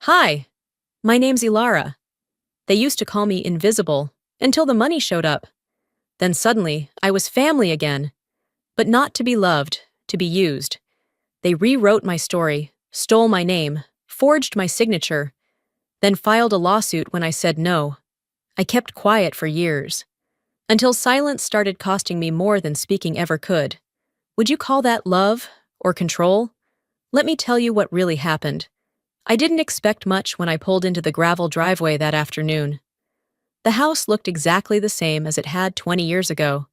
Hi, my name's Ilara. They used to call me Invisible until the money showed up. Then suddenly, I was family again. But not to be loved, to be used. They rewrote my story, stole my name, forged my signature, then filed a lawsuit when I said no. I kept quiet for years. Until silence started costing me more than speaking ever could. Would you call that love or control? Let me tell you what really happened. I didn't expect much when I pulled into the gravel driveway that afternoon. The house looked exactly the same as it had 20 years ago.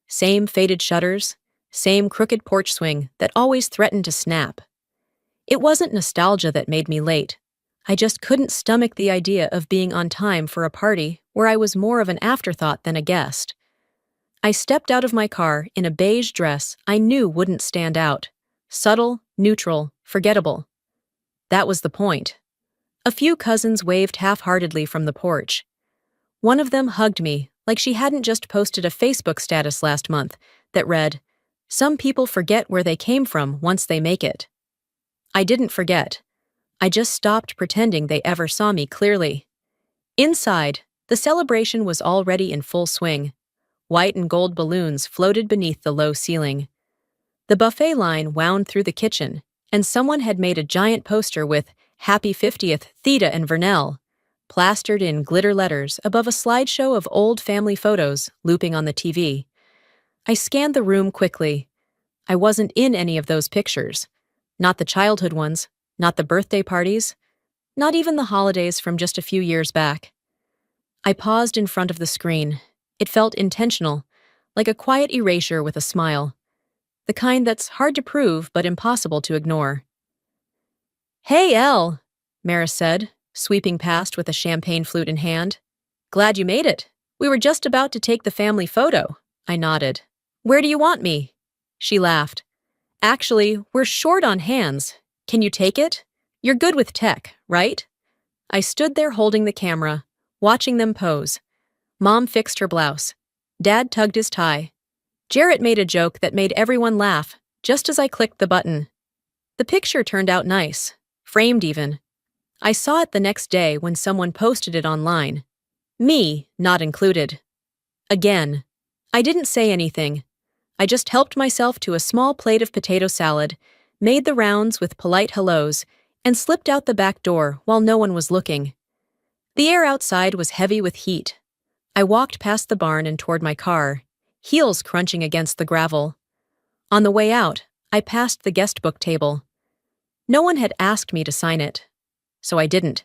Same faded shutters, same crooked porch swing that always threatened to snap. It wasn't nostalgia that made me late. I just couldn't stomach the idea of being on time for a party where I was more of an afterthought than a guest. I stepped out of my car in a beige dress I knew wouldn't stand out. Subtle, neutral, forgettable. That was the point. A few cousins waved half-heartedly from the porch. One of them hugged me like she hadn't just posted a Facebook status last month that read, "Some people forget where they came from once they make it." I didn't forget. I just stopped pretending they ever saw me clearly. Inside, the celebration was already in full swing. White and gold balloons floated beneath the low ceiling. The buffet line wound through the kitchen, and someone had made a giant poster with "Happy 50th, Theta and Vernell," plastered in glitter letters above a slideshow of old family photos looping on the TV. I scanned the room quickly. I wasn't in any of those pictures. Not the childhood ones, not the birthday parties, not even the holidays from just a few years back. I paused in front of the screen. It felt intentional, like a quiet erasure with a smile. The kind that's hard to prove but impossible to ignore. "Hey, Elle," Maris said, sweeping past with a champagne flute in hand. "Glad you made it. We were just about to take the family photo." I nodded. "Where do you want me?" She laughed. "Actually, we're short on hands. Can you take it? You're good with tech, right?" I stood there holding the camera, watching them pose. Mom fixed her blouse. Dad tugged his tie. Jarrett made a joke that made everyone laugh, just as I clicked the button. The picture turned out nice, framed even. I saw it the next day when someone posted it online. Me, not included. Again. I didn't say anything. I just helped myself to a small plate of potato salad, made the rounds with polite hellos, and slipped out the back door while no one was looking. The air outside was heavy with heat. I walked past the barn and toward my car, heels crunching against the gravel. On the way out, I passed the guest book table. No one had asked me to sign it, so I didn't.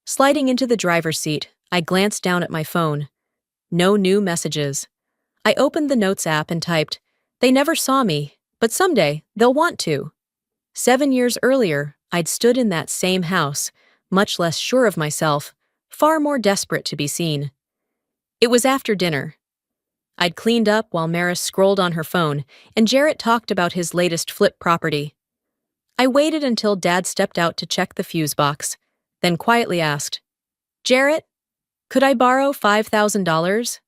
Sliding into the driver's seat, I glanced down at my phone. No new messages. I opened the Notes app and typed, "They never saw me, but someday they'll want to." 7 years earlier, I'd stood in that same house, much less sure of myself, far more desperate to be seen. It was after dinner. I'd cleaned up while Maris scrolled on her phone, and Jarrett talked about his latest flip property. I waited until Dad stepped out to check the fuse box, then quietly asked, "Jarrett, could I borrow $5,000?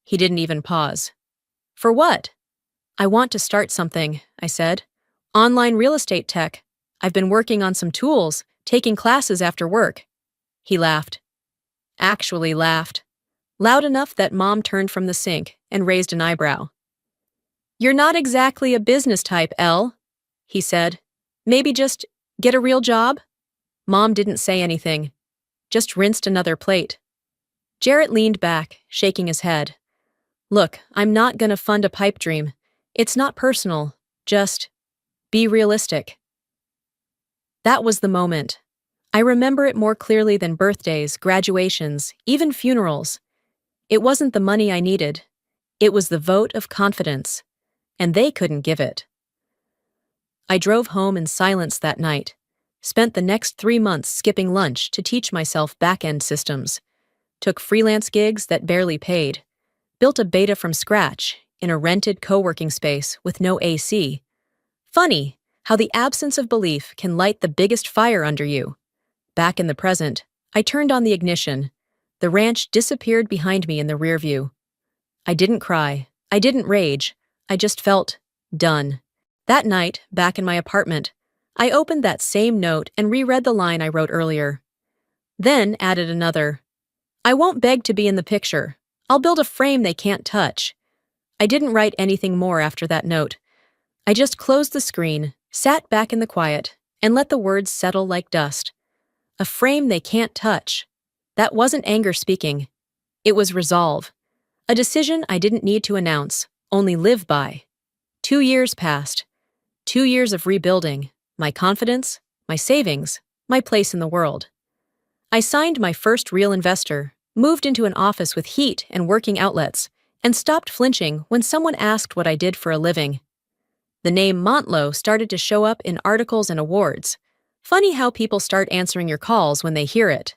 He didn't even pause. "For what?" "I want to start something," I said. "Online real estate tech. I've been working on some tools, taking classes after work." He laughed. Actually laughed. Loud enough that Mom turned from the sink and raised an eyebrow. "You're not exactly a business type, Elle," he said. "Maybe just get a real job?" Mom didn't say anything, just rinsed another plate. Jarrett leaned back, shaking his head. "Look, I'm not gonna fund a pipe dream. It's not personal, just be realistic." That was the moment. I remember it more clearly than birthdays, graduations, even funerals. It wasn't the money I needed. It was the vote of confidence, and they couldn't give it. I drove home in silence that night, spent the next 3 months skipping lunch to teach myself back-end systems, took freelance gigs that barely paid, built a beta from scratch in a rented co-working space with no AC. Funny how the absence of belief can light the biggest fire under you. Back in the present, I turned on the ignition. The ranch disappeared behind me in the rearview. I didn't cry. I didn't rage. I just felt done. That night, back in my apartment, I opened that same note and reread the line I wrote earlier. Then added another, I won't beg to be in the picture. I'll build a frame they can't touch. I didn't write anything more after that note. I just closed the screen, sat back in the quiet, and let the words settle like dust. A frame they can't touch. That wasn't anger speaking. It was resolve. A decision I didn't need to announce, only live by. 2 years passed. 2 years of rebuilding, my confidence, my savings, my place in the world. I signed my first real investor, moved into an office with heat and working outlets, and stopped flinching when someone asked what I did for a living. The name Montlo started to show up in articles and awards. Funny how people start answering your calls when they hear it.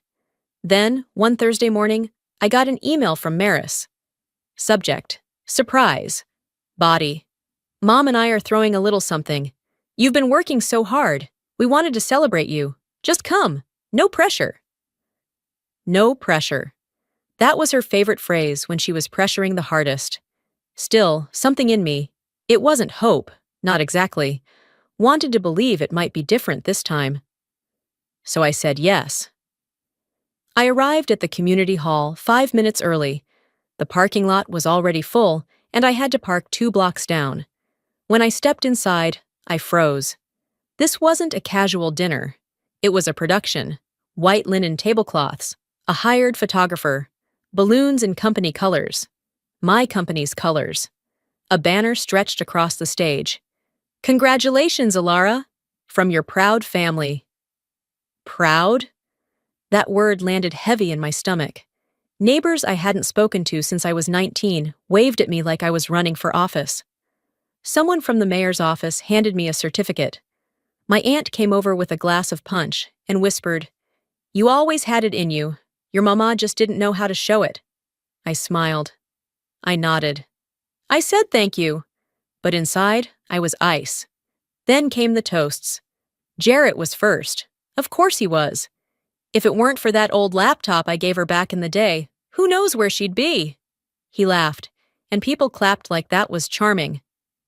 Then, one Thursday morning, I got an email from Maris. Subject: surprise. Body: Mom and I are throwing a little something. You've been working so hard. We wanted to celebrate you. Just come. No pressure. No pressure. That was her favorite phrase when she was pressuring the hardest. Still, something in me, it wasn't hope, not exactly, wanted to believe it might be different this time. So I said yes. I arrived at the community hall 5 minutes early. The parking lot was already full, and I had to park 2 blocks down. When I stepped inside, I froze. This wasn't a casual dinner. It was a production. White linen tablecloths, a hired photographer, balloons in company colors. My company's colors. A banner stretched across the stage. Congratulations, Ilara, from your proud family. Proud? That word landed heavy in my stomach. Neighbors I hadn't spoken to since I was 19 waved at me like I was running for office. Someone from the mayor's office handed me a certificate. My aunt came over with a glass of punch and whispered, You always had it in you. Your mama just didn't know how to show it. I smiled. I nodded. I said thank you. But inside, I was ice. Then came the toasts. Jarrett was first. Of course he was. If it weren't for that old laptop I gave her back in the day, who knows where she'd be? He laughed, and people clapped like that was charming.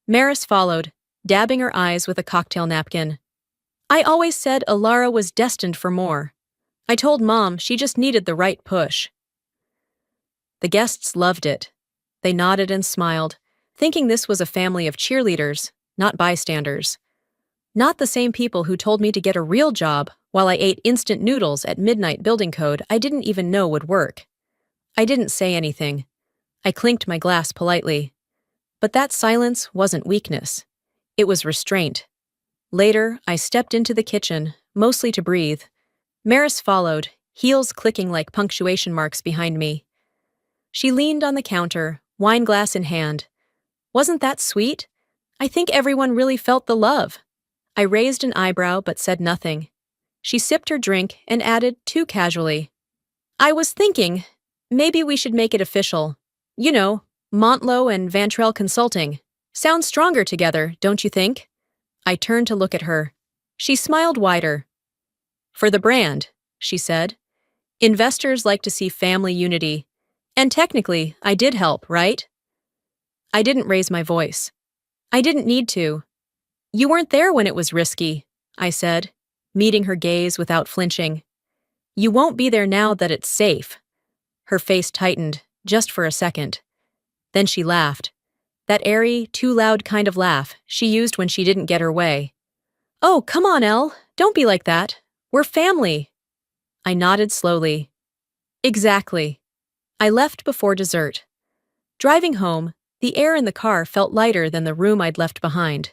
Maris followed, dabbing her eyes with a cocktail napkin. I always said Ilara was destined for more. I told Mom she just needed the right push. The guests loved it. They nodded and smiled, thinking this was a family of cheerleaders, not bystanders. Not the same people who told me to get a real job while I ate instant noodles at midnight building code I didn't even know would work. I didn't say anything. I clinked my glass politely. But that silence wasn't weakness. It was restraint. Later, I stepped into the kitchen, mostly to breathe. Maris followed, heels clicking like punctuation marks behind me. She leaned on the counter, wine glass in hand. Wasn't that sweet? I think everyone really felt the love. I raised an eyebrow but said nothing. She sipped her drink and added, too casually, I was thinking, maybe we should make it official. You know, Montlo and Vantrell Consulting. Sounds stronger together, don't you think? I turned to look at her. She smiled wider. For the brand, she said. Investors like to see family unity. And technically, I did help, right? I didn't raise my voice. I didn't need to. You weren't there when it was risky, I said, meeting her gaze without flinching. You won't be there now that it's safe. Her face tightened, just for a second. Then she laughed. That airy, too loud kind of laugh she used when she didn't get her way. Oh, come on, Elle. Don't be like that. We're family. I nodded slowly. Exactly. I left before dessert. Driving home, the air in the car felt lighter than the room I'd left behind.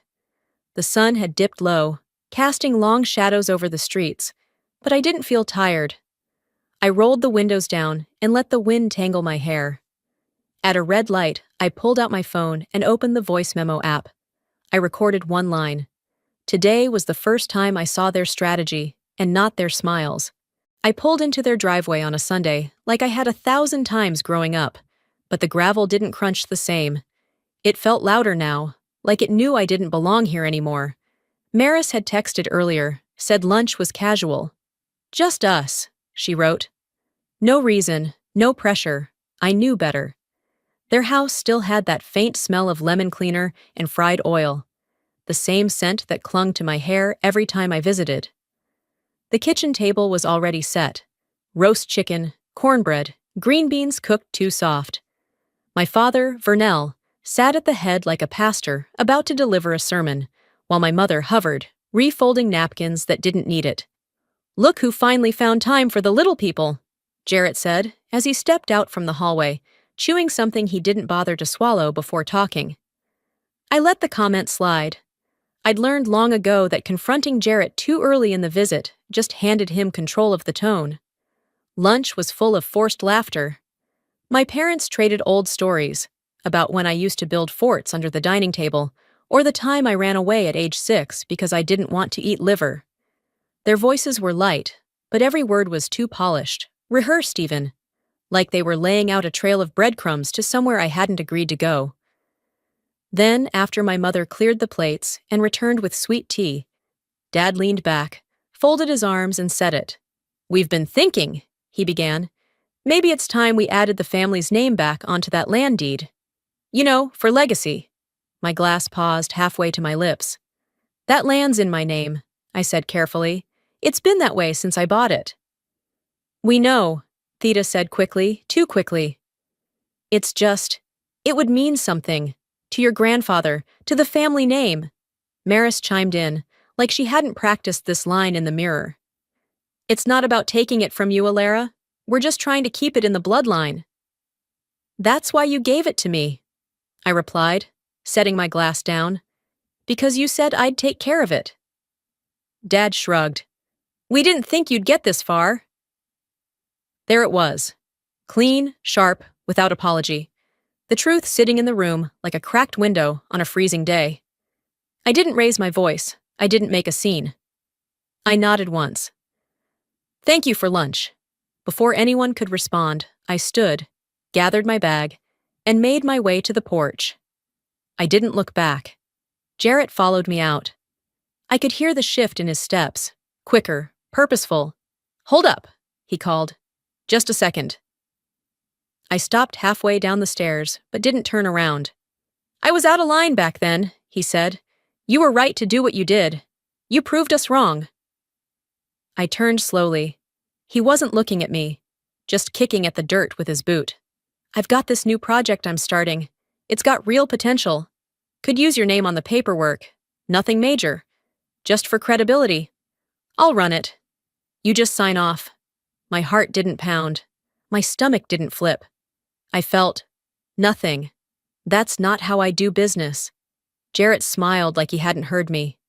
The sun had dipped low, casting long shadows over the streets, but I didn't feel tired. I rolled the windows down and let the wind tangle my hair. At a red light, I pulled out my phone and opened the voice memo app. I recorded one line. Today was the first time I saw their strategy, and not their smiles. I pulled into their driveway on a Sunday, like I had 1,000 times growing up, but the gravel didn't crunch the same. It felt louder now, like it knew I didn't belong here anymore. Maris had texted earlier, said lunch was casual. Just us, she wrote. No reason, no pressure. I knew better. Their house still had that faint smell of lemon cleaner and fried oil, the same scent that clung to my hair every time I visited. The kitchen table was already set. roast chicken, cornbread, green beans cooked too soft. My father, Vernell, sat at the head like a pastor about to deliver a sermon, while my mother hovered, refolding napkins that didn't need it. "Look who finally found time for the little people," Jarrett said as he stepped out from the hallway, chewing something he didn't bother to swallow before talking. I let the comment slide. I'd learned long ago that confronting Jarrett too early in the visit just handed him control of the tone. Lunch was full of forced laughter. My parents traded old stories about when I used to build forts under the dining table, or the time I ran away at age 6 because I didn't want to eat liver. Their voices were light, but every word was too polished, rehearsed even, like they were laying out a trail of breadcrumbs to somewhere I hadn't agreed to go. Then, after my mother cleared the plates and returned with sweet tea, Dad leaned back, folded his arms, and said it. "We've been thinking," he began. "Maybe it's time we added the family's name back onto that land deed. You know, for legacy." My glass paused halfway to my lips. "That land's in my name," I said carefully. "It's been that way since I bought it." "We know," Theda said quickly, too quickly. "It's just, it would mean something. To your grandfather, to the family name." Maris chimed in, like she hadn't practiced this line in the mirror. "It's not about taking it from you, Alara. We're just trying to keep it in the bloodline." "That's why you gave it to me," I replied, setting my glass down. "Because you said I'd take care of it." Dad shrugged. "We didn't think you'd get this far." There it was. Clean, sharp, without apology. The truth sitting in the room like a cracked window on a freezing day. I didn't raise my voice. I didn't make a scene. I nodded once. "Thank you for lunch." Before anyone could respond, I stood, gathered my bag, and made my way to the porch. I didn't look back. Jarrett followed me out. I could hear the shift in his steps, quicker, purposeful. "Hold up," he called. "Just a second." I stopped halfway down the stairs, but didn't turn around. "I was out of line back then," he said. "You were right to do what you did. You proved us wrong." I turned slowly. He wasn't looking at me, just kicking at the dirt with his boot. "I've got this new project I'm starting. It's got real potential. Could use your name on the paperwork. Nothing major. Just for credibility. I'll run it. You just sign off." My heart didn't pound. My stomach didn't flip. I felt nothing. "That's not how I do business." Jarrett smiled like he hadn't heard me.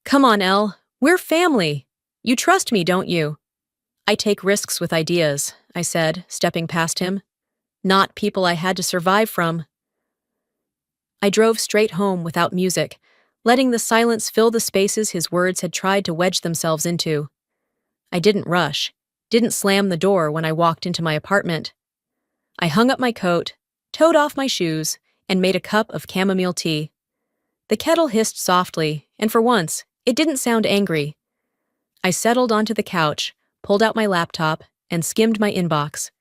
"Come on, Elle. We're family. You trust me, don't you?" "I take risks with ideas," I said, stepping past him. "Not people I had to survive from." I drove straight home without music, letting the silence fill the spaces his words had tried to wedge themselves into. I didn't rush, didn't slam the door when I walked into my apartment. I hung up my coat, toed off my shoes, and made a cup of chamomile tea. The kettle hissed softly, and for once, it didn't sound angry. I settled onto the couch, pulled out my laptop, and skimmed my inbox.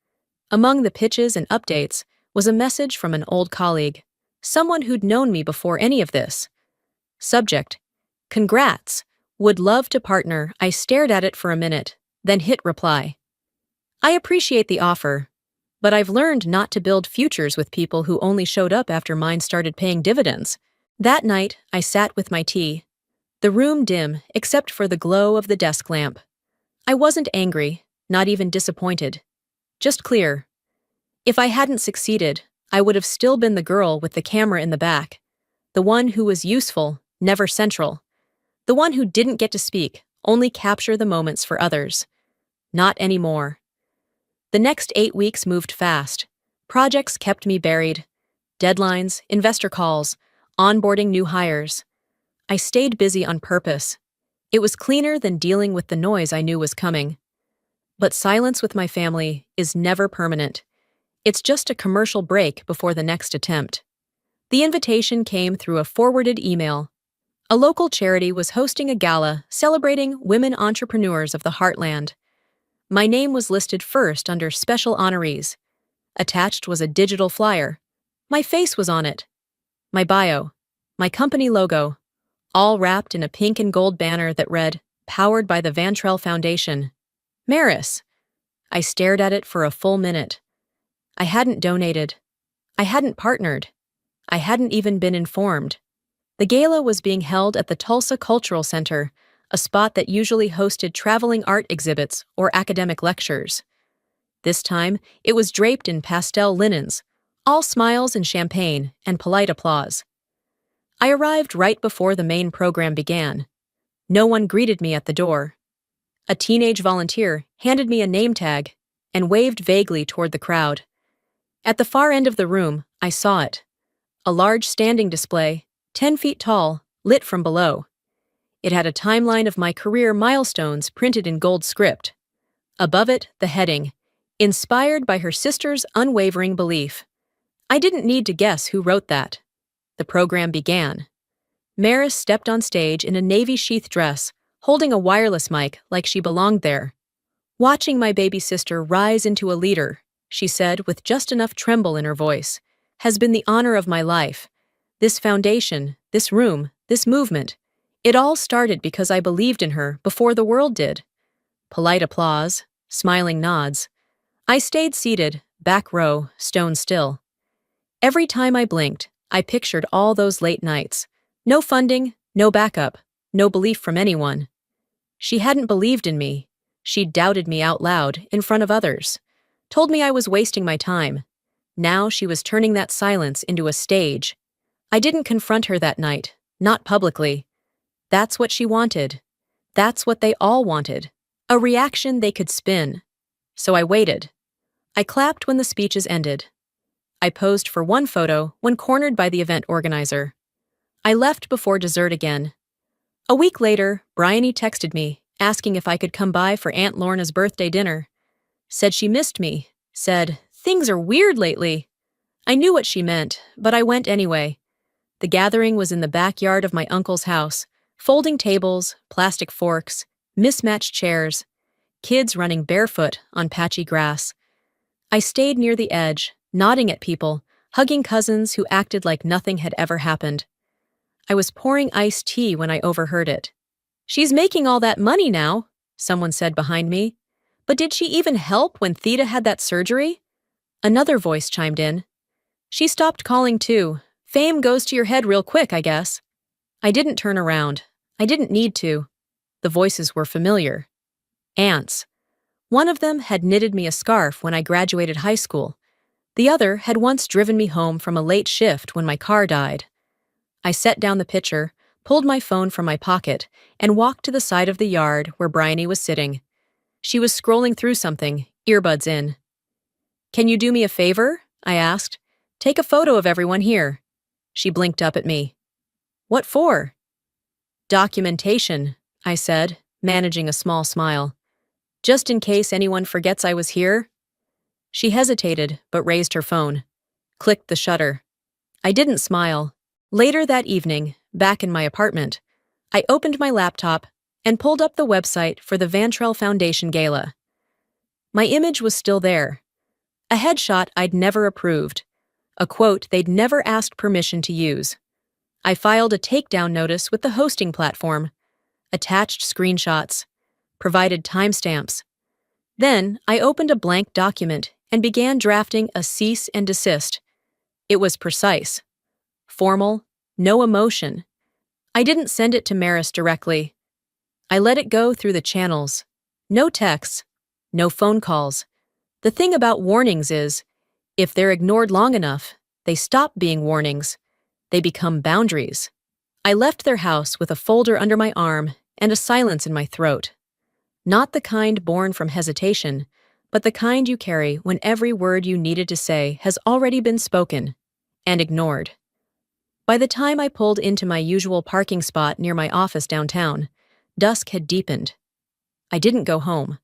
Among the pitches and updates was a message from an old colleague, someone who'd known me before any of this. Subject: "Congrats. Would love to partner." I stared at it for a minute, then hit reply. "I appreciate the offer, but I've learned not to build futures with people who only showed up after mine started paying dividends." That night, I sat with my tea. The room dim, except for the glow of the desk lamp. I wasn't angry, not even disappointed. Just clear. If I hadn't succeeded, I would have still been the girl with the camera in the back. The one who was useful, never central. The one who didn't get to speak, only capture the moments for others. Not anymore. The next 8 weeks moved fast. Projects kept me buried. Deadlines, investor calls, onboarding new hires. I stayed busy on purpose. It was cleaner than dealing with the noise I knew was coming. But silence with my family is never permanent. It's just a commercial break before the next attempt. The invitation came through a forwarded email. A local charity was hosting a gala celebrating women entrepreneurs of the Heartland. My name was listed first under special honorees. Attached was a digital flyer. My face was on it. My bio. My company logo. All wrapped in a pink and gold banner that read, "Powered by the Vantrell Foundation." Maris. I stared at it for a full minute. I hadn't donated. I hadn't partnered. I hadn't even been informed. The gala was being held at the Tulsa Cultural Center, a spot that usually hosted traveling art exhibits or academic lectures. This time, it was draped in pastel linens, all smiles and champagne and polite applause. I arrived right before the main program began. No one greeted me at the door. A teenage volunteer handed me a name tag and waved vaguely toward the crowd. At the far end of the room, I saw it. A large standing display, 10 feet tall, lit from below. It had a timeline of my career milestones printed in gold script. Above it, the heading, "Inspired by her sister's unwavering belief." I didn't need to guess who wrote that. The program began. Maris stepped on stage in a navy sheath dress, holding a wireless mic like she belonged there. "Watching my baby sister rise into a leader," she said with just enough tremble in her voice, "has been the honor of my life. This foundation, this room, this movement, it all started because I believed in her before the world did." Polite applause, smiling nods. I stayed seated, back row, stone still. Every time I blinked, I pictured all those late nights. No funding, no backup, no belief from anyone. She hadn't believed in me. She'd doubted me out loud, in front of others. Told me I was wasting my time. Now she was turning that silence into a stage. I didn't confront her that night, not publicly. That's what she wanted. That's what they all wanted. A reaction they could spin. So I waited. I clapped when the speeches ended. I posed for one photo when cornered by the event organizer. I left before dessert again. A week later, Bryony texted me, asking if I could come by for Aunt Lorna's birthday dinner. Said she missed me. Said, "Things are weird lately." I knew what she meant, but I went anyway. The gathering was in the backyard of my uncle's house. Folding tables, plastic forks, mismatched chairs, kids running barefoot on patchy grass. I stayed near the edge, nodding at people, hugging cousins who acted like nothing had ever happened. I was pouring iced tea when I overheard it. "She's making all that money now," someone said behind me. "But did she even help when Theta had that surgery?" Another voice chimed in. "She stopped calling too. Fame goes to your head real quick, I guess." I didn't turn around. I didn't need to. The voices were familiar. Aunts. One of them had knitted me a scarf when I graduated high school. The other had once driven me home from a late shift when my car died. I set down the pitcher, pulled my phone from my pocket, and walked to the side of the yard where Bryony was sitting. She was scrolling through something, earbuds in. "Can you do me a favor?" I asked. "Take a photo of everyone here." She blinked up at me. "What for?" "Documentation," I said, managing a small smile. "Just in case anyone forgets I was here." She hesitated, but raised her phone. Clicked the shutter. I didn't smile. Later that evening, back in my apartment, I opened my laptop and pulled up the website for the Vantrell Foundation Gala. My image was still there. A headshot I'd never approved. A quote they'd never asked permission to use. I filed a takedown notice with the hosting platform. Attached screenshots. Provided timestamps. Then I opened a blank document and began drafting a cease and desist. It was precise. Formal, no emotion. I didn't send it to Maris directly. I let it go through the channels. No texts, no phone calls. The thing about warnings is, if they're ignored long enough, they stop being warnings. They become boundaries. I left their house with a folder under my arm and a silence in my throat. Not the kind born from hesitation, but the kind you carry when every word you needed to say has already been spoken and ignored. By the time I pulled into my usual parking spot near my office downtown, dusk had deepened. I didn't go home.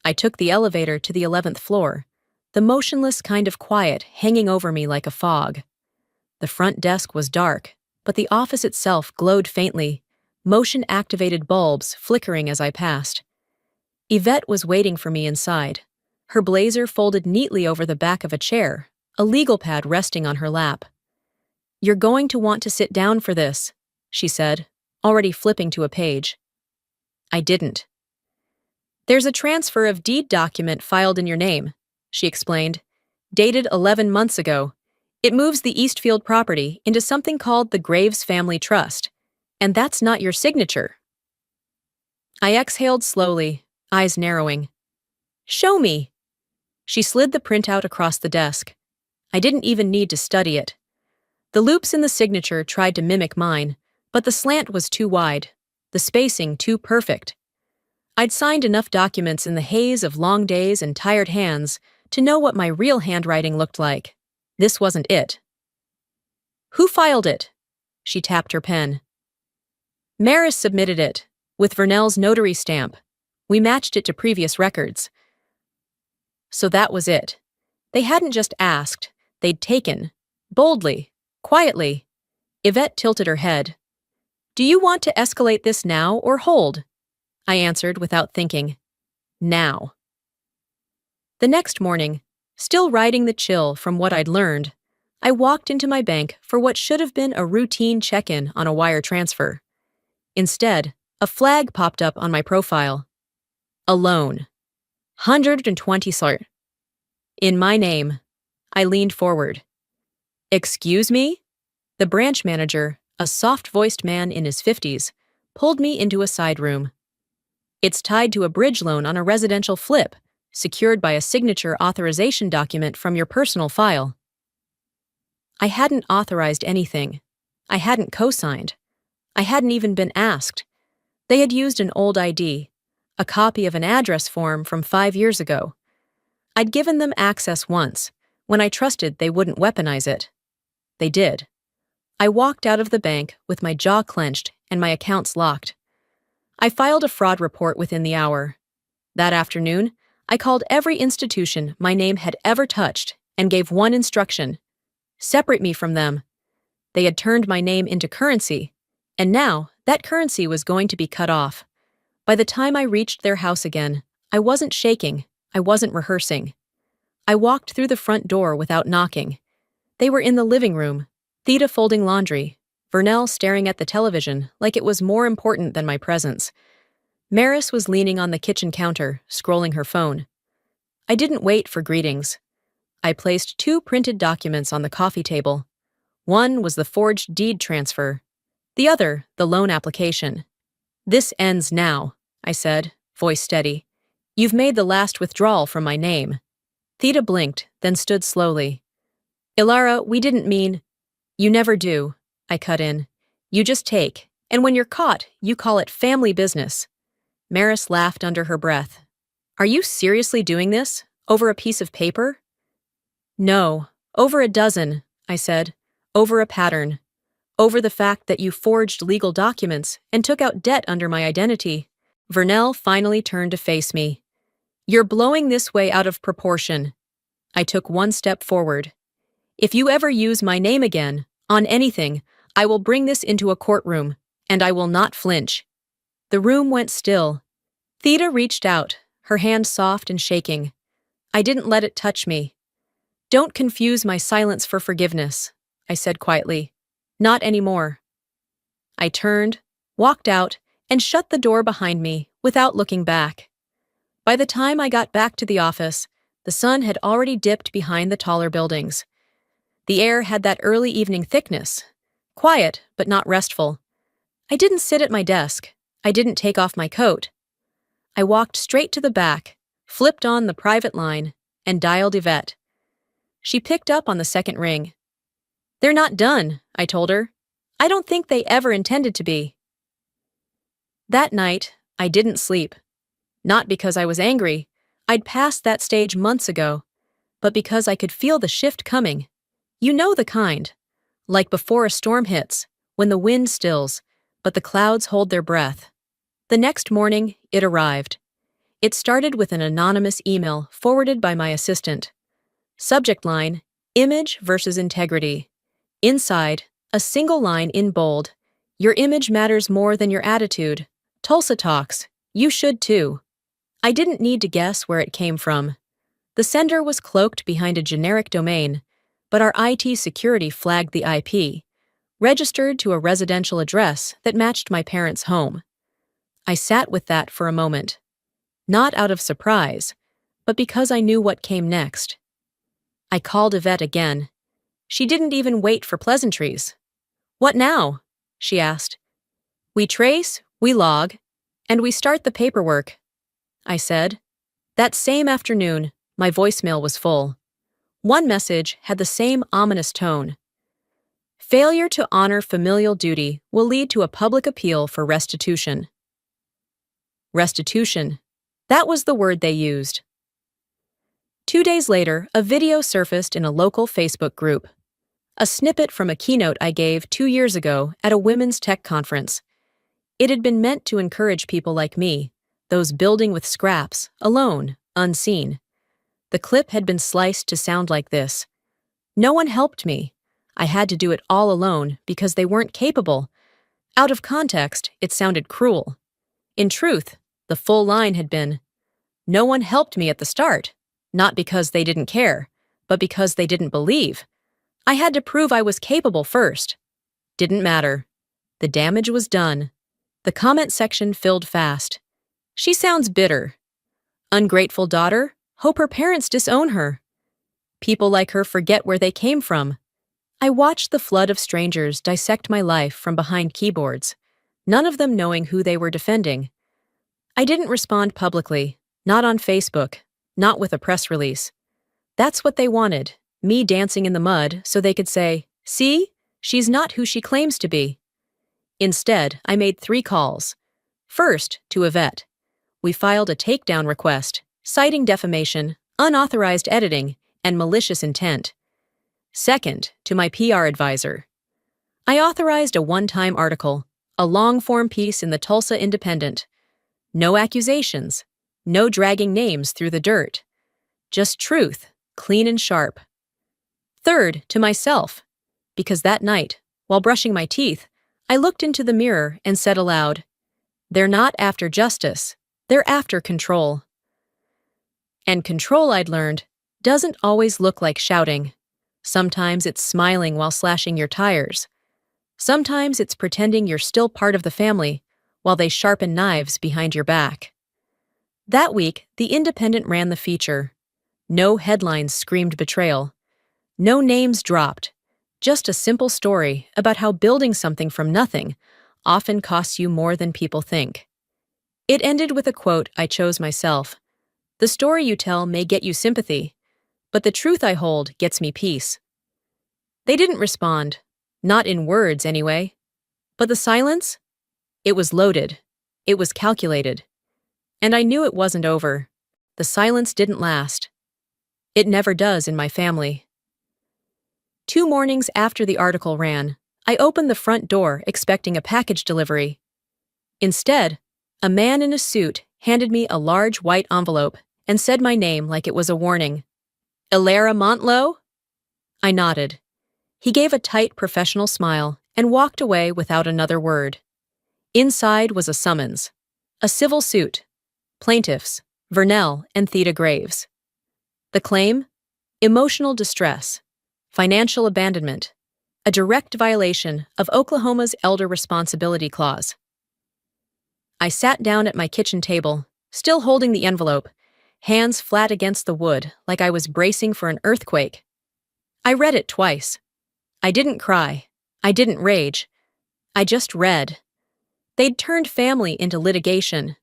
I took the elevator to the 11th floor, the motionless kind of quiet hanging over me like a fog. The front desk was dark, but the office itself glowed faintly, motion-activated bulbs flickering as I passed. Yvette was waiting for me inside, her blazer folded neatly over the back of a chair, a legal pad resting on her lap. "You're going to want to sit down for this," she said, already flipping to a page. I didn't. There's a transfer of deed document filed in your name, she explained, dated 11 months ago. It moves the Eastfield property into something called the Graves Family Trust, and that's not your signature. I exhaled slowly, eyes narrowing. Show me. She slid the printout across the desk. I didn't even need to study it. The loops in the signature tried to mimic mine, but the slant was too wide, the spacing too perfect. I'd signed enough documents in the haze of long days and tired hands to know what my real handwriting looked like. This wasn't it. Who filed it? She tapped her pen. Maris submitted it, with Vernell's notary stamp. We matched it to previous records. So that was it. They hadn't just asked, they'd taken. Boldly, quietly. Yvette tilted her head. Do you want to escalate this now or hold? I answered without thinking. Now. The next morning, still riding the chill from what I'd learned, I walked into my bank for what should have been a routine check-in on a wire transfer. Instead, a flag popped up on my profile. A loan. 120 sort. In my name. I leaned forward. Excuse me? The branch manager, a soft-voiced man in his 50s, pulled me into a side room. It's tied to a bridge loan on a residential flip, secured by a signature authorization document from your personal file. I hadn't authorized anything. I hadn't co-signed. I hadn't even been asked. They had used an old ID, a copy of an address form from 5 years ago. I'd given them access once, when I trusted they wouldn't weaponize it. They did. I walked out of the bank with my jaw clenched and my accounts locked. I filed a fraud report within the hour. That afternoon, I called every institution my name had ever touched and gave one instruction: separate me from them. They had turned my name into currency, and now that currency was going to be cut off. By the time I reached their house again, I wasn't shaking, I wasn't rehearsing. I walked through the front door without knocking. They were in the living room, Theda folding laundry, Vernell staring at the television like it was more important than my presence. Maris was leaning on the kitchen counter, scrolling her phone. I didn't wait for greetings. I placed 2 printed documents on the coffee table. One was the forged deed transfer. The other, the loan application. This ends now, I said, voice steady. You've made the last withdrawal from my name. Theda blinked, then stood slowly. Ilara, we didn't mean... You never do, I cut in. You just take, and when you're caught, you call it family business. Maris laughed under her breath. Are you seriously doing this? Over a piece of paper? No, over a dozen, I said. Over a pattern. Over the fact that you forged legal documents and took out debt under my identity. Vernell finally turned to face me. You're blowing this way out of proportion. I took one step forward. If you ever use my name again, on anything, I will bring this into a courtroom, and I will not flinch. The room went still. Theda reached out, her hand soft and shaking. I didn't let it touch me. Don't confuse my silence for forgiveness, I said quietly. Not anymore. I turned, walked out, and shut the door behind me without looking back. By the time I got back to the office, the sun had already dipped behind the taller buildings. The air had that early evening thickness, quiet but not restful. I didn't sit at my desk. I didn't take off my coat. I walked straight to the back, flipped on the private line, and dialed Yvette. She picked up on the second ring. They're not done, I told her. I don't think they ever intended to be. That night, I didn't sleep. Not because I was angry. I'd passed that stage months ago, but because I could feel the shift coming. You know the kind. Like before a storm hits, when the wind stills, but the clouds hold their breath. The next morning, it arrived. It started with an anonymous email forwarded by my assistant. Subject line, Image versus Integrity. Inside, a single line in bold. Your image matters more than your attitude. Tulsa Talks. You should too. I didn't need to guess where it came from. The sender was cloaked behind a generic domain, but our IT security flagged the IP, registered to a residential address that matched my parents' home. I sat with that for a moment. not out of surprise, but because I knew what came next. I called Yvette again. She didn't even wait for pleasantries. "What now?" she asked. "We trace, we log, and we start the paperwork," I said. That same afternoon, my voicemail was full. One message had the same ominous tone. "Failure to honor familial duty will lead to a public appeal for restitution." Restitution. That was the word they used. 2 days later, a video surfaced in a local Facebook group. A snippet from a keynote I gave 2 years ago at a women's tech conference. It had been meant to encourage people like me, those building with scraps, alone, unseen. The clip had been sliced to sound like this. "No one helped me. I had to do it all alone because they weren't capable." Out of context, it sounded cruel. In truth, the full line had been, "No one helped me at the start, not because they didn't care, but because they didn't believe. I had to prove I was capable first." Didn't matter. The damage was done. The comment section filled fast. "She sounds bitter. Ungrateful daughter, hope her parents disown her. People like her forget where they came from." I watched the flood of strangers dissect my life from behind keyboards, none of them knowing who they were defending. I didn't respond publicly, not on Facebook, not with a press release. That's what they wanted, me dancing in the mud so they could say, "See, she's not who she claims to be." Instead, I made 3 calls. First, to Yvette. We filed a takedown request, citing defamation, unauthorized editing, and malicious intent. Second, to my PR advisor. I authorized a one-time article, a long-form piece in the Tulsa Independent. No accusations, no dragging names through the dirt. Just truth, clean and sharp. Third, to myself, because that night, while brushing my teeth, I looked into the mirror and said aloud, "They're not after justice, they're after control." And control, I'd learned, doesn't always look like shouting. Sometimes it's smiling while slashing your tires. Sometimes it's pretending you're still part of the family while they sharpen knives behind your back. That week, The Independent ran the feature. No headlines screamed betrayal. No names dropped. Just a simple story about how building something from nothing often costs you more than people think. It ended with a quote I chose myself. "The story you tell may get you sympathy, but the truth I hold gets me peace." They didn't respond, not in words anyway. But the silence? It was loaded. It was calculated. And I knew it wasn't over. The silence didn't last. It never does in my family. 2 mornings after the article ran, I opened the front door expecting a package delivery. Instead, a man in a suit handed me a large white envelope and said my name like it was a warning. "Ilara Montlow?" I nodded. He gave a tight professional smile and walked away without another word. Inside was a summons. A civil suit. Plaintiffs, Vernell and Theda Graves. The claim? Emotional distress. Financial abandonment. A direct violation of Oklahoma's Elder Responsibility Clause. I sat down at my kitchen table, still holding the envelope, hands flat against the wood like I was bracing for an earthquake. I read it twice. I didn't cry. I didn't rage. I just read. They'd turned family into litigation.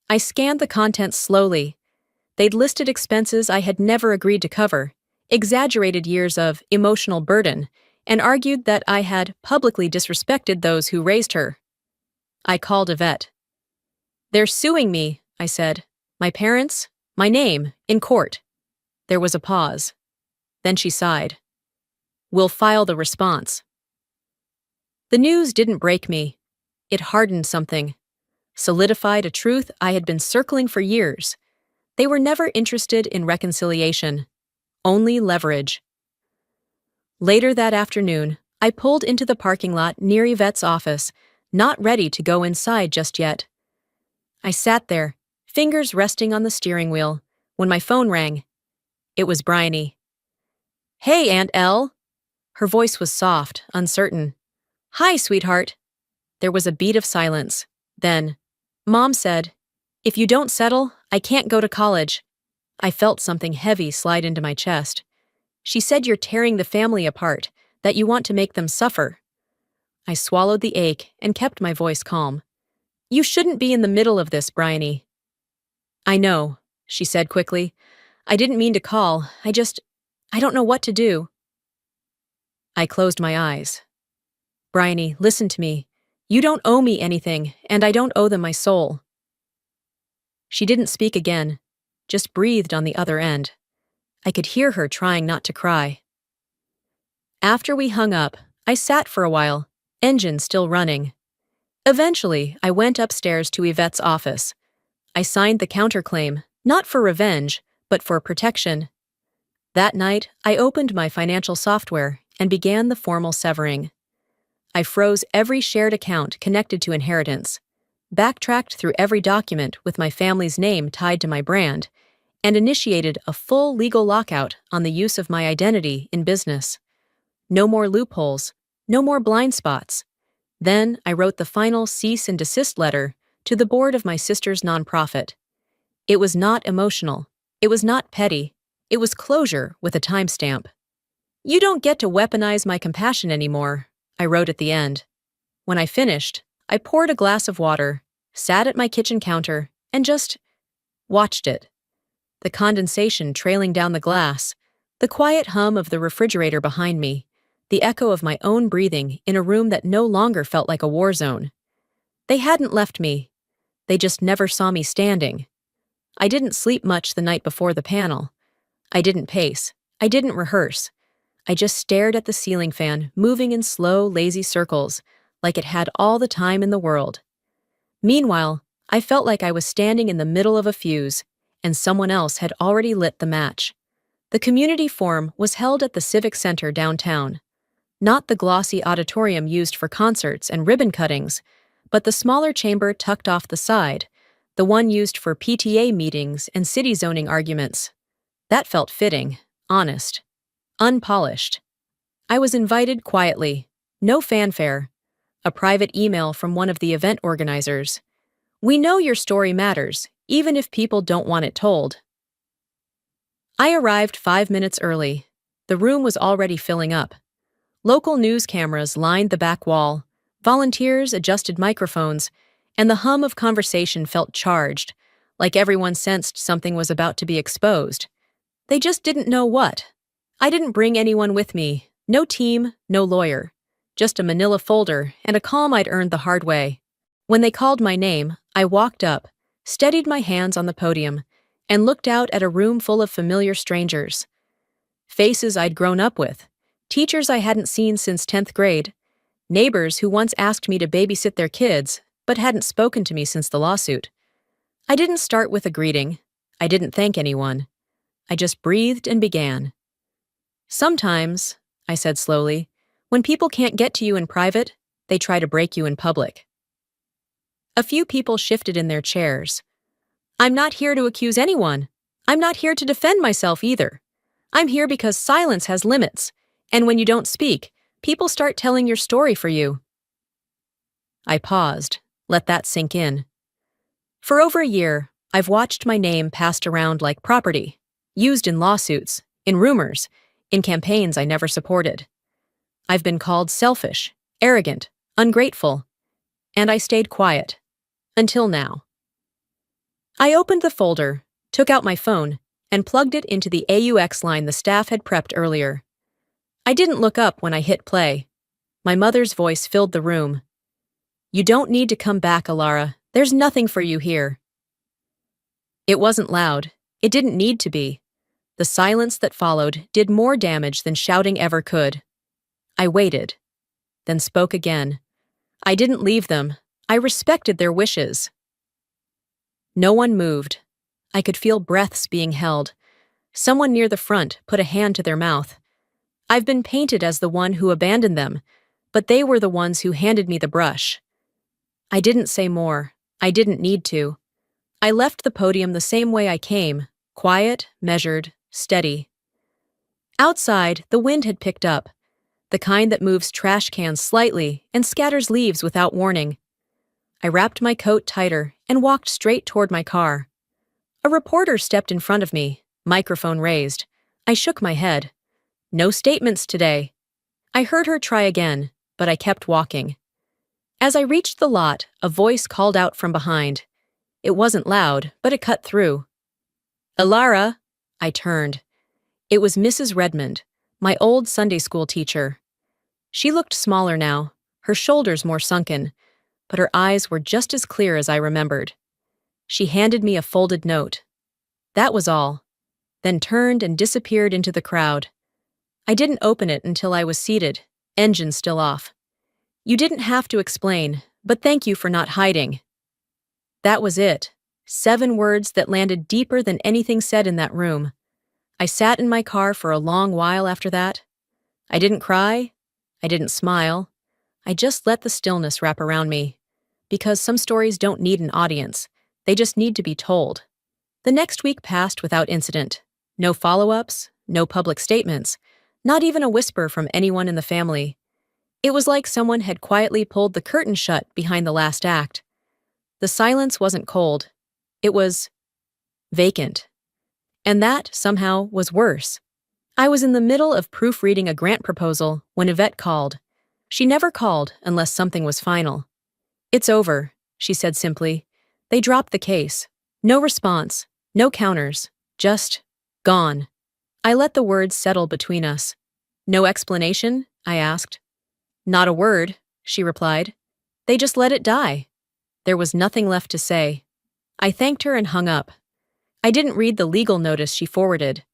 I scanned the contents slowly. They'd listed expenses I had never agreed to cover, exaggerated years of emotional burden, and argued that I had publicly disrespected those who raised her. I called Yvette. "They're suing me," I said. "My parents, my name, in court." There was a pause. Then she sighed. "We'll file the response." The news didn't break me. It hardened something, solidified a truth I had been circling for years. They were never interested in reconciliation, only leverage. Later that afternoon, I pulled into the parking lot near Yvette's office, not ready to go inside just yet. I sat there, fingers resting on the steering wheel, when my phone rang. It was Bryony. "Hey, Aunt Elle." Her voice was soft, uncertain. "Hi, sweetheart." There was a beat of silence. Then, Mom said, "If you don't settle, I can't go to college. I felt something heavy slide into my chest. She said you're tearing the family apart, that you want to make them suffer. I swallowed the ache and kept my voice calm. You shouldn't be in the middle of this, Bryony. I know, she said quickly. I didn't mean to call. I don't know what to do. I closed my eyes. Bryony, listen to me. You don't owe me anything, and I don't owe them my soul. She didn't speak again, just breathed on the other end. I could hear her trying not to cry. After we hung up, I sat for a while, engine still running. Eventually, I went upstairs to Yvette's office. I signed the counterclaim, not for revenge, but for protection. That night, I opened my financial software and began the formal severing. I froze every shared account connected to inheritance, backtracked through every document with my family's name tied to my brand, and initiated a full legal lockout on the use of my identity in business. No more loopholes, no more blind spots. Then I wrote the final cease and desist letter to the board of my sister's nonprofit. It was not emotional. It was not petty. It was closure with a timestamp. You don't get to weaponize my compassion anymore, I wrote at the end. When I finished, I poured a glass of water, sat at my kitchen counter, and just watched it. The condensation trailing down the glass, the quiet hum of the refrigerator behind me, the echo of my own breathing in a room that no longer felt like a war zone. They hadn't left me. They just never saw me standing. I didn't sleep much the night before the panel. I didn't pace. I didn't rehearse. I just stared at the ceiling fan moving in slow, lazy circles, like it had all the time in the world. Meanwhile, I felt like I was standing in the middle of a fuse, and someone else had already lit the match. The community forum was held at the Civic Center downtown. Not the glossy auditorium used for concerts and ribbon cuttings, but the smaller chamber tucked off the side, the one used for PTA meetings and city zoning arguments. That felt fitting, honest, unpolished. I was invited quietly, no fanfare, a private email from one of the event organizers. We know your story matters, even if people don't want it told. I arrived 5 minutes early. The room was already filling up. Local news cameras lined the back wall, volunteers adjusted microphones, and the hum of conversation felt charged, like everyone sensed something was about to be exposed. They just didn't know what. I didn't bring anyone with me, no team, no lawyer, just a manila folder and a calm I'd earned the hard way. When they called my name, I walked up, steadied my hands on the podium, and looked out at a room full of familiar strangers. Faces I'd grown up with, teachers I hadn't seen since 10th grade, neighbors who once asked me to babysit their kids but hadn't spoken to me since the lawsuit. I didn't start with a greeting. I didn't thank anyone. I just breathed and began. Sometimes, I said slowly, when people can't get to you in private, they try to break you in public. A few people shifted in their chairs. I'm not here to accuse anyone. I'm not here to defend myself either. I'm here because silence has limits, and when you don't speak, people start telling your story for you. I paused, let that sink in. For over a year, I've watched my name passed around like property, used in lawsuits, in rumors, in campaigns I never supported. I've been called selfish, arrogant, ungrateful, and I stayed quiet. Until now. I opened the folder, took out my phone, and plugged it into the AUX line the staff had prepped earlier. I didn't look up when I hit play. My mother's voice filled the room. You don't need to come back, Ilara. There's nothing for you here. It wasn't loud. It didn't need to be. The silence that followed did more damage than shouting ever could. I waited, then spoke again. I didn't leave them. I respected their wishes. No one moved. I could feel breaths being held. Someone near the front put a hand to their mouth. I've been painted as the one who abandoned them, but they were the ones who handed me the brush. I didn't say more. I didn't need to. I left the podium the same way I came, quiet, measured, steady. Outside, the wind had picked up, the kind that moves trash cans slightly and scatters leaves without warning. I wrapped my coat tighter and walked straight toward my car. A reporter stepped in front of me, microphone raised. I shook my head. No statements today. I heard her try again, but I kept walking. As I reached the lot, a voice called out from behind. It wasn't loud, but it cut through. Ilara! I turned. It was Mrs. Redmond, my old Sunday school teacher. She looked smaller now, her shoulders more sunken, but her eyes were just as clear as I remembered. She handed me a folded note. That was all, then turned and disappeared into the crowd. I didn't open it until I was seated, engine still off. You didn't have to explain, but thank you for not hiding. That was it. 7 words that landed deeper than anything said in that room. I sat in my car for a long while after that. I didn't cry. I didn't smile. I just let the stillness wrap around me. Because some stories don't need an audience. They just need to be told. The next week passed without incident. No follow-ups, no public statements, not even a whisper from anyone in the family. It was like someone had quietly pulled the curtain shut behind the last act. The silence wasn't cold. It was vacant. And that, somehow, was worse. I was in the middle of proofreading a grant proposal when Yvette called. She never called unless something was final. It's over, she said simply. They dropped the case. No response, no counters, just gone. I let the words settle between us. No explanation? I asked. Not a word, she replied. They just let it die. There was nothing left to say. I thanked her and hung up. I didn't read the legal notice she forwarded.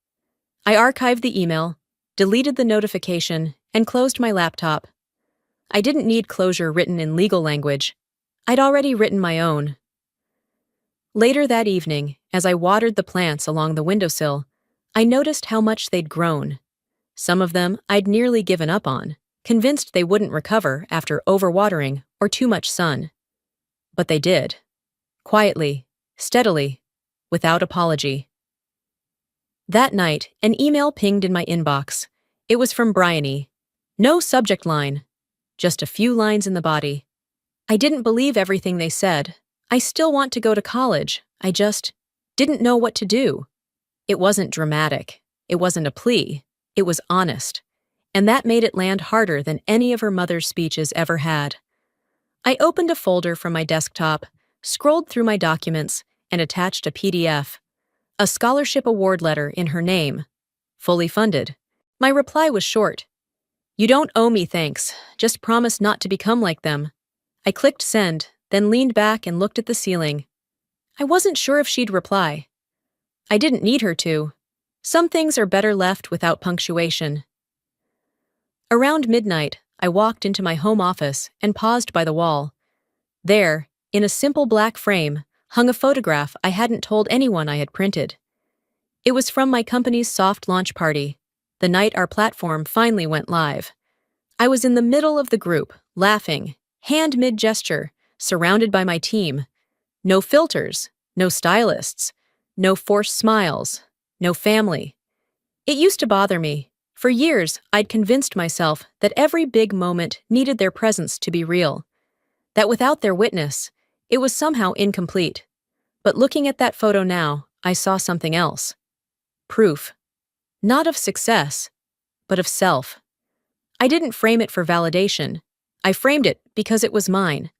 I archived the email, deleted the notification, and closed my laptop. I didn't need closure written in legal language. I'd already written my own. Later that evening, as I watered the plants along the windowsill, I noticed how much they'd grown. Some of them I'd nearly given up on, convinced they wouldn't recover after overwatering or too much sun. But they did. Quietly, steadily, without apology. That night, an email pinged in my inbox. It was from Bryony. No subject line, just a few lines in the body. I didn't believe everything they said. I still want to go to college. I just didn't know what to do. It wasn't dramatic. It wasn't a plea. It was honest. And that made it land harder than any of her mother's speeches ever had. I opened a folder from my desktop, scrolled through my documents, and attached a PDF. A scholarship award letter in her name. Fully funded. My reply was short. You don't owe me thanks. Just promise not to become like them. I clicked send, then leaned back and looked at the ceiling. I wasn't sure if she'd reply. I didn't need her to. Some things are better left without punctuation. Around midnight, I walked into my home office and paused by the wall. There, in a simple black frame, hung a photograph I hadn't told anyone I had printed. It was from my company's soft launch party, the night our platform finally went live. I was in the middle of the group, laughing, hand mid-gesture, surrounded by my team. No filters, no stylists, no forced smiles, no family. It used to bother me. For years, I'd convinced myself that every big moment needed their presence to be real. That without their witness, it was somehow incomplete. But looking at that photo now, I saw something else. Proof. Not of success, but of self. I didn't frame it for validation. I framed it because it was mine.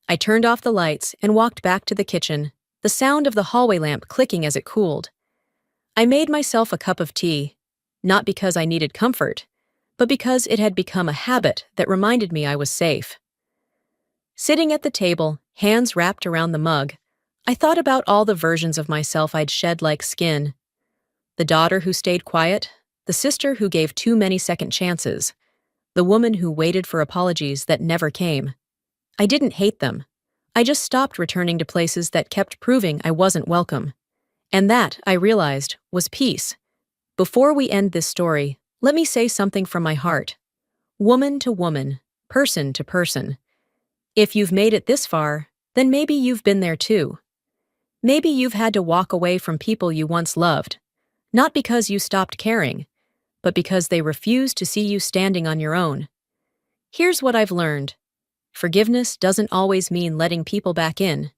I turned off the lights and walked back to the kitchen, the sound of the hallway lamp clicking as it cooled. I made myself a cup of tea, not because I needed comfort, but because it had become a habit that reminded me I was safe. Sitting at the table, hands wrapped around the mug, I thought about all the versions of myself I'd shed like skin. The daughter who stayed quiet, the sister who gave too many second chances, the woman who waited for apologies that never came. I didn't hate them. I just stopped returning to places that kept proving I wasn't welcome. And that, I realized, was peace. Before we end this story, let me say something from my heart. Woman to woman, person to person. If you've made it this far, then maybe you've been there too. Maybe you've had to walk away from people you once loved, not because you stopped caring, but because they refused to see you standing on your own. Here's what I've learned. Forgiveness doesn't always mean letting people back in.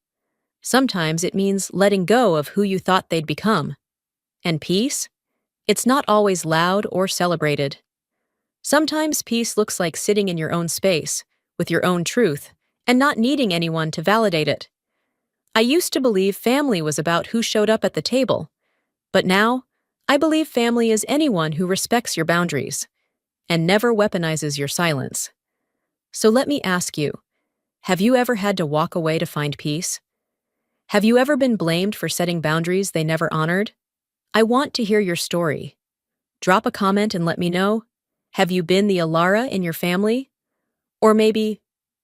Sometimes it means letting go of who you thought they'd become. And peace? It's not always loud or celebrated. Sometimes peace looks like sitting in your own space, with your own truth, and not needing anyone to validate it. I used to believe family was about who showed up at the table, but now I believe family is anyone who respects your boundaries and never weaponizes your silence. So let me ask you, have you ever had to walk away to find peace? Have you ever been blamed for setting boundaries they never honored? I want to hear your story. Drop a comment and let me know. Have you been the Ilara in your family? Or maybe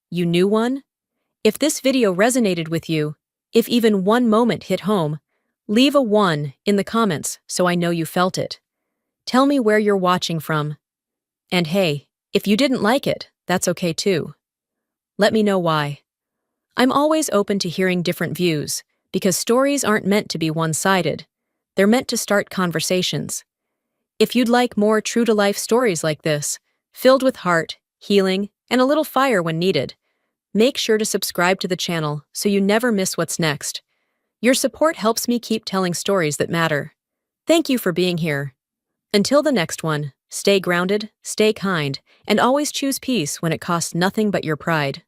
you knew one? If this video resonated with you, if even one moment hit home, leave a 1 in the comments so I know you felt it. Tell me where you're watching from. And hey, if you didn't like it, that's okay too. Let me know why. I'm always open to hearing different views, because stories aren't meant to be one-sided. They're meant to start conversations. If you'd like more true-to-life stories like this, filled with heart, healing, and a little fire when needed, make sure to subscribe to the channel so you never miss what's next. Your support helps me keep telling stories that matter. Thank you for being here. Until the next one, stay grounded, stay kind, and always choose peace when it costs nothing but your pride.